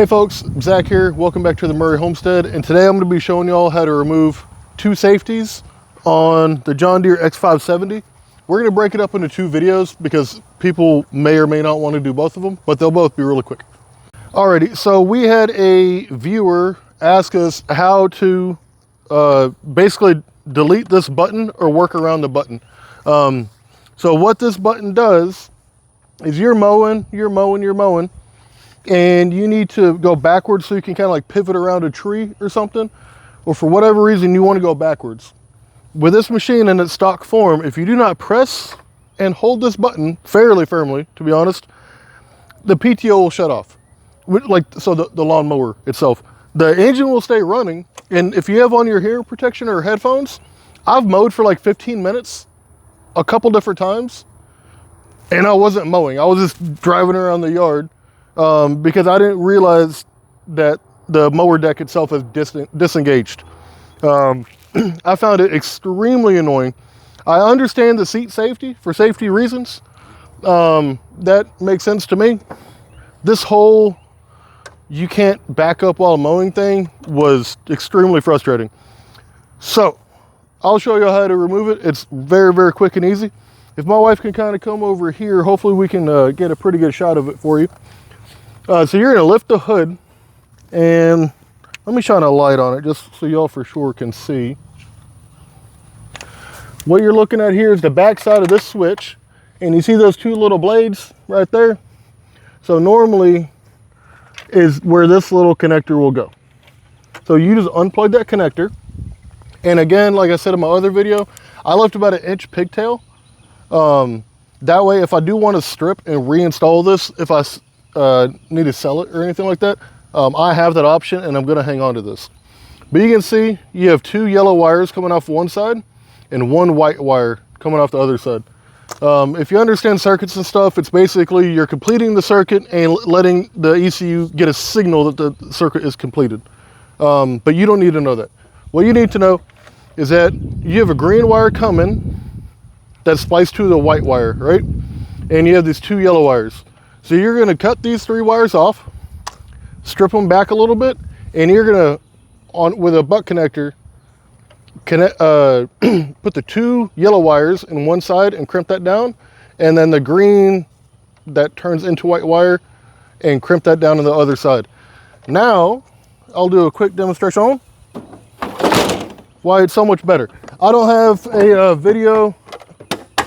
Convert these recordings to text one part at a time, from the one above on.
Hey folks, Zach here. Welcome back to the Murray Homestead, and today I'm going to be showing y'all how to remove two safeties on the John Deere X570. We're going to break it up into two videos because people may or may not want to do both of them, but they'll both be really quick. Alrighty, so we had a viewer ask us how to basically delete this button or work around the button. So what this button does is you're mowing, and you need to go backwards so you can kind of like pivot around a tree or something, or for whatever reason you want to go backwards. With this machine in its stock form, if you do not press and hold this button fairly firmly, to be honest, the PTO will shut off. So the lawnmower itself. The engine will stay running, and if you have on your hearing protection or headphones, I've mowed for like 15 minutes a couple different times, and I wasn't mowing. I was just driving around the yard because I didn't realize that the mower deck itself is disengaged. I found it extremely annoying. I understand the seat safety for safety reasons. That makes sense to me. This whole you can't back up while mowing thing was extremely frustrating. So I'll show you how to remove it. It's very, very quick and easy. If my wife can kind of come over here, hopefully we can get a pretty good shot of it for you. So you're gonna lift the hood, and let me shine a light on it just so y'all for sure can see. What you're looking at here is the back side of this switch, and you see those two little blades right there? So normally is where this little connector will go. So you just unplug that connector, and again, like I said in my other video, I left about 1 inch pigtail. That way, if I do want to strip and reinstall this, if I need to sell it or anything like that, I have that option, and I'm going to hang on to this. But you can see you have two yellow wires coming off one side and one white wire coming off the other side. If you understand circuits and stuff, it's basically you're completing the circuit and letting the ECU get a signal that the circuit is completed. But you don't need to know that. What you need to know is that you have a green wire coming that's spliced to the white wire, right? And you have these two yellow wires. So you're going to cut these 3 wires off, strip them back a little bit, and you're going to, with a butt connector, put the 2 yellow wires in one side and crimp that down, and then the green that turns into white wire and crimp that down on the other side. Now, I'll do a quick demonstration on why it's so much better. I don't have a video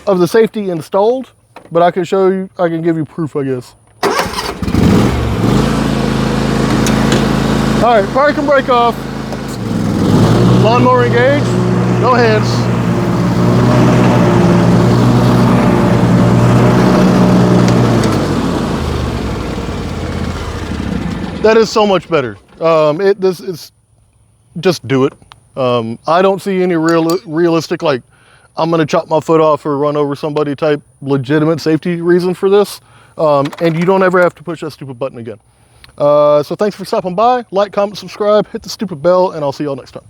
of the safety installed, but I can show you, I can give you proof, I guess. All right, park and brake off. Lawnmower engaged, no hands. That is so much better. This is, just do it. I don't see any realistic, like, I'm gonna chop my foot off or run over somebody type legitimate safety reason for this. And you don't ever have to push that stupid button again. So thanks for stopping by. Like, comment, subscribe, hit the stupid bell, and I'll see y'all next time.